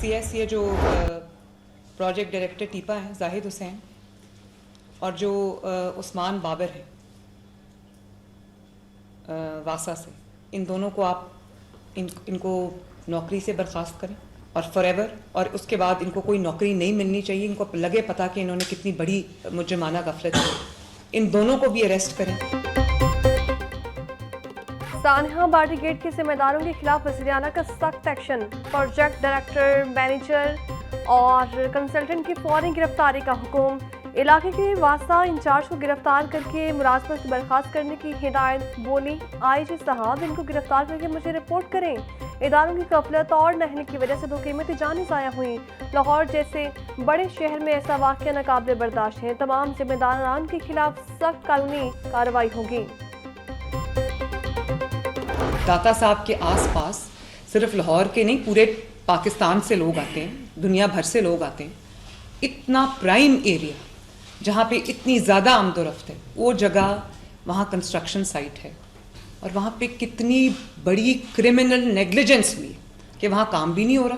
CS ये जो project director टीपा हैं जाहिद हुसैन और जो उस्मान बाबर हैं वासा से, इन दोनों को आप इनको नौकरी से बर्खास्त करें और फॉरएवर, और उसके बाद इनको कोई नौकरी नहीं मिलनी चाहिए। इनको लगे पता कि इन्होंने कितनी बड़ी मुजरिमाना गफलत की। इन दोनों को भी अरेस्ट करें। सानहा बार्टी गेट के जिम्मेदारों के खिलाफ वज़ीर आला का सख्त एक्शन। प्रोजेक्ट डायरेक्टर, मैनेजर और कंसल्टेंट की फौरी गिरफ्तारी का हुक्म। इलाके के वासा इंचार्ज को गिरफ्तार करके मुलाजमत से बर्खास्त करने की हिदायत। बोली IG साहब, इनको गिरफ्तार करके मुझे रिपोर्ट करें। इदारों की गफलत और नहने की वजह से 2 कीमती जानें ज़ाया हुई। लाहौर जैसे बड़े शहर में ऐसा वाक़या नाकाबिले बर्दाश्त है। तमाम जिम्मेदारान के खिलाफ सख्त कानूनी कार्रवाई होगी। दाता साहब के आसपास सिर्फ लाहौर के नहीं, पूरे पाकिस्तान से लोग आते हैं, दुनिया भर से लोग आते हैं। इतना प्राइम एरिया जहाँ पे इतनी ज़्यादा आमदोरफ्त है, वो जगह वहाँ कंस्ट्रक्शन साइट है और वहाँ पे कितनी बड़ी क्रिमिनल नेग्लिजेंस हुई कि वहाँ काम भी नहीं हो रहा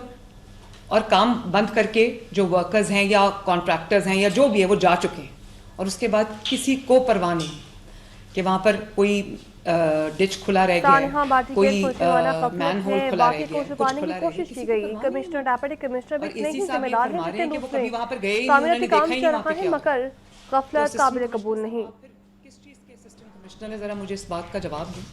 और काम बंद करके जो वर्कर्स हैं या कॉन्ट्रैक्टर्स हैं या जो भी है वो जा चुके हैं और उसके बाद किसी को परवाह नहीं कि वहाँ पर कोई डिच खुला रह गया है, कोई मैन होल खुला रह गया है, कुछ खुला रह कोशिश की गई। कमिश्नर, डेप्यूटी कमिश्नर भी नहीं जिम्मेदार है जितने दूसरे वहाँ पर गए ही तामीराती उन्होंने काम देखा ही चल नहीं रहा है, मगर गफलत काबिल कबूल नहीं। किस चीज़ के असिस्टेंट कमिश्नर ने, ज़रा मुझे इस बात का जवाब दें।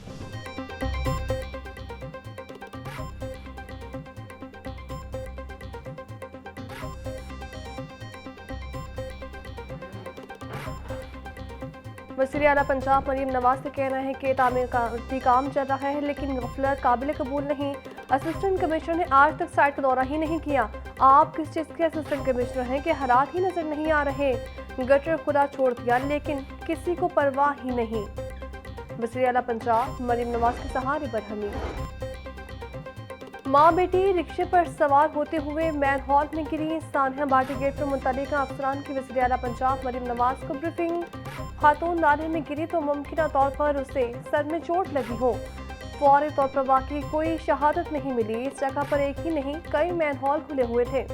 वज़ीर आला पंजाब मरीम नवाज का कहना है कि तामीराती काम चल रहा है लेकिन गफलत काबिल कबूल नहीं। असिस्टेंट कमिश्नर ने आज तक साइट का दौरा ही नहीं किया। आप किस चीज़ के असिस्टेंट कमिश्नर हैं कि हालात ही नजर नहीं आ रहे। गटर खुला छोड़ दिया लेकिन किसी को परवाह ही नहीं। वज़ीर आला पंजाब मरीम नवाज के सहारे बरहमी। माँ बेटी रिक्शे पर सवार होते हुए मैन हॉल में गिरी। सानहा बार्टी गेट पर मुतल्लिका अफसरान की वज़ीर आला पंजाब मरीम नवाज को ब्रीफिंग। खातून नाले में गिरी तो मुमकिन तौर पर उसे सर में चोट लगी हो। फौरी तौर पर वाकई कोई शहादत नहीं मिली। इस जगह पर एक ही नहीं, कई मैन हॉल खुले हुए थे।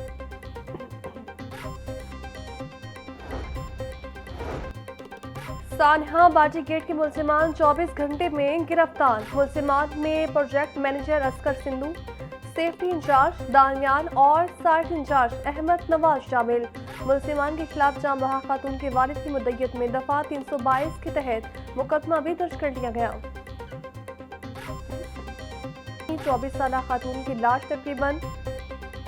सानहा बार्टी गेट के मुलजिमान 24 घंटे में गिरफ्तार। मुलजिमान में प्रोजेक्ट मैनेजर असकर सिंधु, सेफ्टी इंचार्ज दानियाल और साइट इंचार्ज अहमद नवाज शामिल। मुलजिमान के खिलाफ जांबहा खातून के वालिद की मुद्दत में दफा 322 के तहत मुकदमा भी दर्ज कर लिया गया। 24 साल खातून की लाश तकरीबन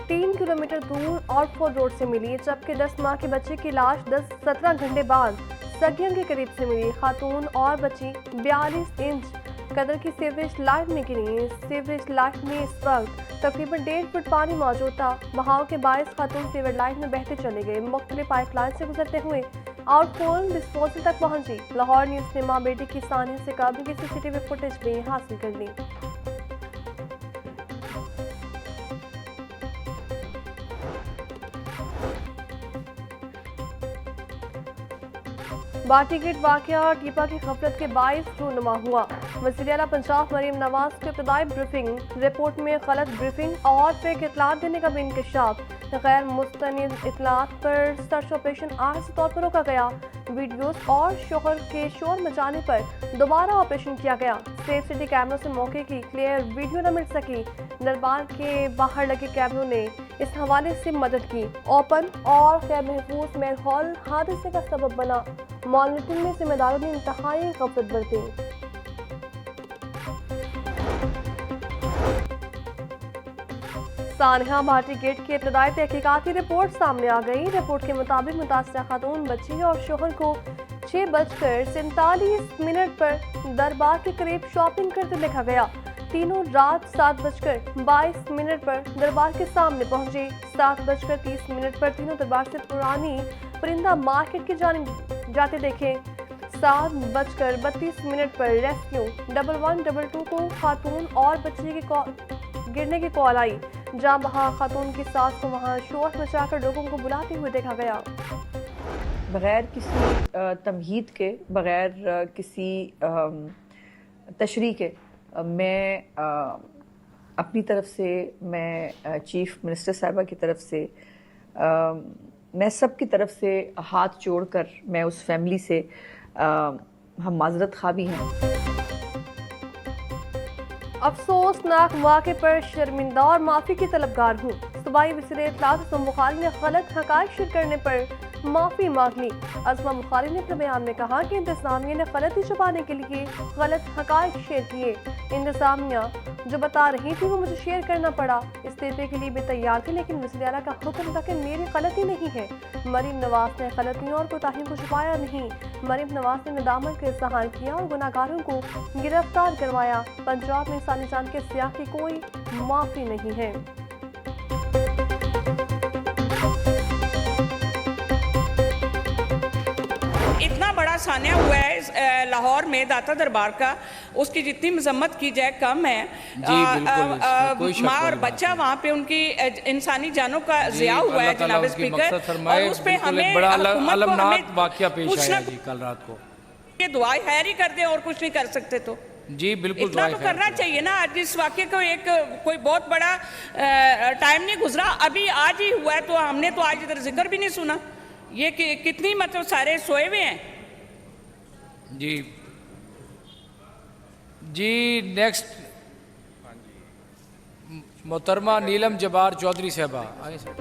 3 किलोमीटर दूर आउटफोर्ड रोड से मिली, जबकि 10 माह के बच्चे की लाश 17 घंटे बाद सगियन के करीब से मिली। खातून और बच्ची 42 इंच कदर की सीवरेज लाइन में गिरी। सीवरेज लाइन में इस वक्त तकरीबन 1.5 फुट पानी मौजूद था। बहाव के बायस खातून सीवरेज लाइन में बहते चले गए। मुख्तलिफ पाइपलाइन से गुजरते हुए आउटफॉल डिस्पोजल तक पहुंची। लाहौर न्यूज़ ने माँ बेटी की सानिया से कबल की CCTV फुटेज भी हासिल कर ली। बार्टी गेट वाकया टीपा की गफलत के बायस रूनुमा हुआ। वज़ीर आला पंजाब मरीम नवाज की इब्तदाई ब्रीफिंग। रिपोर्ट में गलत ब्रीफिंग और फेक इतलात देने का भी इंकशाफ। गैर मुस्तनिद इतलात पर सर्च ऑपरेशन आर्जी तौर पर रोका गया। वीडियोस और शोहर के शोर मचाने पर दोबारा ऑपरेशन किया गया। सेफ सिटी कैमरों से मौके की क्लियर वीडियो न मिल सकी। दरबार के बाहर लगे कैमरों ने इस हवाले से मदद की। ओपन और गैर महफूज मैन हॉल हादसे का सबब बना। मॉनिटरिंग में जिम्मेदारों ने इंतहाई गफलत बरती। सानहा बार्टी गेट की इब्तदाई तहकीकाती रिपोर्ट सामने आ गई। रिपोर्ट के मुताबिक मुतासिरा खातून बच्ची और शोहर को 6:47 पर दरबार के करीब शॉपिंग करते देखा गया। तीनों रात 7:22 पर दरबार के सामने पहुंचे। 7:30 पर तीनों दरबार से पुरानी परिंदा मार्केट की जानिब जाते देखे। 7:32 पर रेस्क्यू 1122 को खातून और बच्चे की गिरने की कॉल आई। जहां बहा खातून की सास को वहां शोर मचाकर लोगों को बुलाते हुए देखा गया। बगैर किसी तमहीद के, बगैर किसी तशरीह के मैं अपनी तरफ से मैं चीफ मिनिस्टर साहिबा की तरफ से मैं सब की तरफ से हाथ जोड़कर मैं उस फैमिली से हम माजरत खा भी हैं। अफसोसनाक वाक़े पर शर्मिंदा और माफ़ी की तलबगार हूँ। सूबाई वज़ीर इत्तलात अज़मा बुखारी ने गलत हक़ाइक़ शेयर करने पर माफ़ी मांग ली। अज़मा बुखारी ने अपने बयान में कहा कि इंतज़ामिया ने गलती छुपाने के लिए गलत हक़ाइक़ शेयर किए। इंतज़ामिया जो बता रही थी वो मुझे शेयर करना पड़ा। इस्तीफे के लिए भी तैयार थी, लेकिन वज़ीर आला का हुक्म था कि मेरी गलती नहीं है। मरीम नवाज ने गलतियों और कोताहियों को छुपाया नहीं। मरीम नवाज ने नदामत का इज़हार किया और गुनाहगारों को गिरफ्तार करवाया। पंजाब में इंसानी जान के सियाह की कोई माफ़ी नहीं है। इतना बड़ा सान्या हुआ है लाहौर में दाता दरबार का, उसकी जितनी मजम्मत की जाए कम है। माँ और बच्चा वहाँ पे उनकी इंसानी जानों का ज़िया हुआ है जनाब स्पीकर, और उस पे हमें अलमनाक वाक़या पेश आया जी कल रात को। ये दुआ खैर ही कर दे और कुछ नहीं कर सकते तो जी बिल्कुल इतना तो करना चाहिए ना। आज इस वाक्य को एक कोई बहुत बड़ा टाइम नहीं गुजरा, अभी आज ही हुआ है, तो हमने तो आज इधर जिक्र भी नहीं सुना। ये कितनी मतलब सारे सोए हुए हैं जी। जी नेक्स्ट मोहतरमा नीलम जबार चौधरी साहबा आए सर।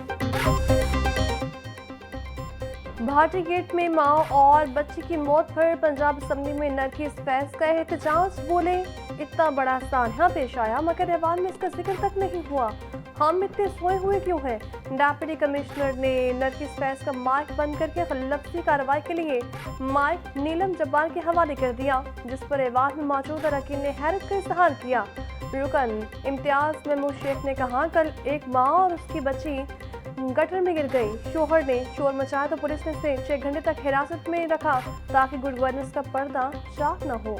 भाटी गेट में माँ और बच्ची की मौत पर पंजाब असम्बली में नरगिस फैज़ का एहतजाज। बोले इतना बड़ा सान्या पेश आया मगर ऐवान में इसका जिक्र तक नहीं हुआ, हम इतने सोए हुए क्यों हैं। डिप्टी कमिश्नर ने नरगिस फैज़ का माइक बंद करके लफ्ज़ी कार्रवाई के लिए माइक नीलम जब्बार के हवाले कर दिया, जिस पर ऐवान में मौजूद अरकान ने हैरत का इजहार किया। रुकन इम्तियाज़ महमूद शेख ने कहा कल एक माँ और उसकी बच्ची गटर में गिर गई। शोहर ने शोर मचाया तो पुलिस ने इसे 6 घंटे तक हिरासत में रखा ताकि गुड गवर्नेंस का पर्दा साफ न हो।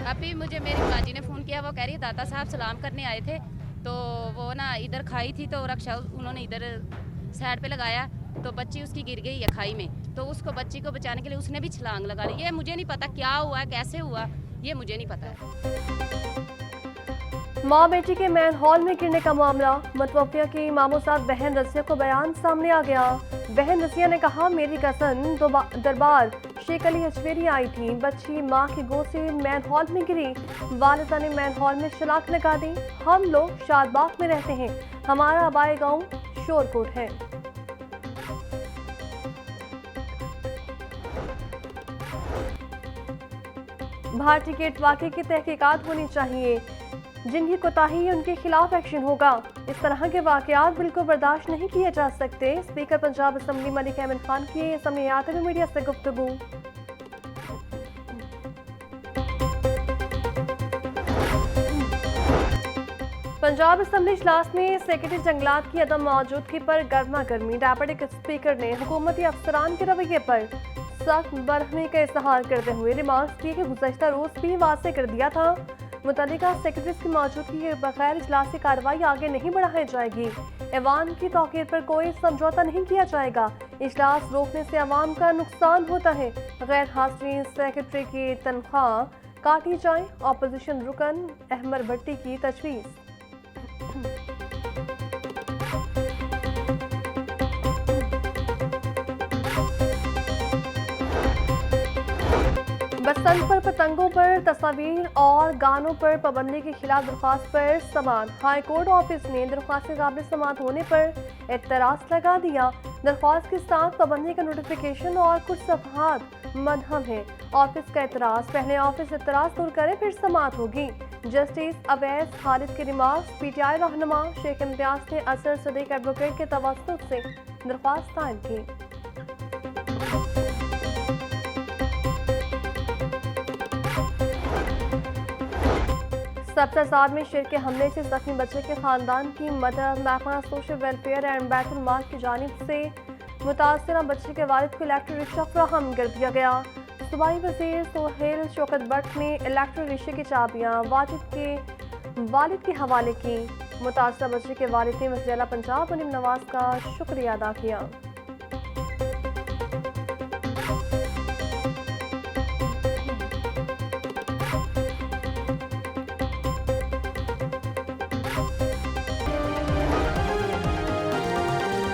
अभी मुझे मेरी बाजी ने फ़ोन किया, वो कह रही दादा साहब सलाम करने आए थे, तो वो ना इधर खाई थी तो रक्षा उन्होंने इधर साइड पे लगाया तो बच्ची उसकी गिर गई है खाई में, तो उसको बच्ची को बचाने के लिए उसने भी छलांग लगा ली। ये मुझे नहीं पता क्या हुआ है, कैसे हुआ, ये मुझे नहीं पता है। माँ बेटी के मैन हॉल में गिरने का मामला। मतवफ़िया की मामो साथ बहन रसिया को बयान सामने आ गया। बहन रसिया ने कहा मेरी कज़न दरबार शेख अली अजमेरी आई थी, बच्ची माँ की गोद से मैन हॉल में गिरी, वालिदा ने मैन हॉल में शलाक लगा दी। हम लोग शादबाग में रहते हैं, हमारा आबाई गाँव शोरकोट है। भाटी गेट वाक़े की तहकीकात होनी चाहिए, जिनकी कोताही है उनके खिलाफ एक्शन होगा। इस तरह के वाक़यात बिल्कुल बर्दाश्त नहीं किए जा सकते। स्पीकर पंजाब असम्बली मलिक अहमद खान की असम्बली आते में मीडिया से गुफ्तगू। पंजाब असम्बली इजलास में सेक्रेटरी जंगलात की अदम मौजूदगी पर गर्मा गर्मी। डिप्टी स्पीकर ने हुकूमती अफसरान के रवैये पर सख्त बरहमी का इजहार करते हुए रिमार्क्स किए कि गुज़श्ता रोज़ भी वाज़ेह कर दिया था मुतल्लिका सेक्रेटरीज की मौजूदगी के बगैर इजलासी कार्रवाई आगे नहीं बढ़ाई जाएगी। ऐवान की तौक़ीर पर कोई समझौता नहीं किया जाएगा। इजलास रोकने से अवाम का नुकसान होता है। गैर हाज़रीन सेक्रेटरी की तनख्वाह काटी जाए, अपोजिशन रुकन अहमद भट्टी की तजवीज़। बसंत पर पतंगों पर तस्वीर और गानों पर पाबंदी के खिलाफ दरख्वास्त पर समाअत। हाई कोर्ट ऑफिस ने दरख्वास्त के काबिल समाअत होने पर एतराज़ लगा दिया। दरख्वास्त के साथ पाबंदी का नोटिफिकेशन और कुछ सफ़हात मदहम है। ऑफिस का एतराज़, पहले ऑफिस एतराज़ दूर करे फिर समाअत होगी। जस्टिस अवैस खालिद के रिमार्क्स। PTI रहनुमा शेख इम्तियाज़ ने असर सदीक एडवोकेट के तवस्सुत से दरख्वास्त दायर की। सब्ज़ार में शेर के हमले से जख्मी बच्चे के खानदान की मदद। महकमा सोशल वेलफेयर एंड बैतुल माल की जानिब से मुतासरा बच्चे के वालिद को इलेक्ट्रिक रिक्शा फराहम कर दिया गया। सूबाई वज़ीर सोहेल शौकत भट्ट ने इलेक्ट्रिक रिक्शे की चाबियाँ वालिद के हवाले की। मुतासरा बच्चे के वालिद ने वज़ीर आला पंजाब मरीम नवाज का शुक्रिया अदा किया।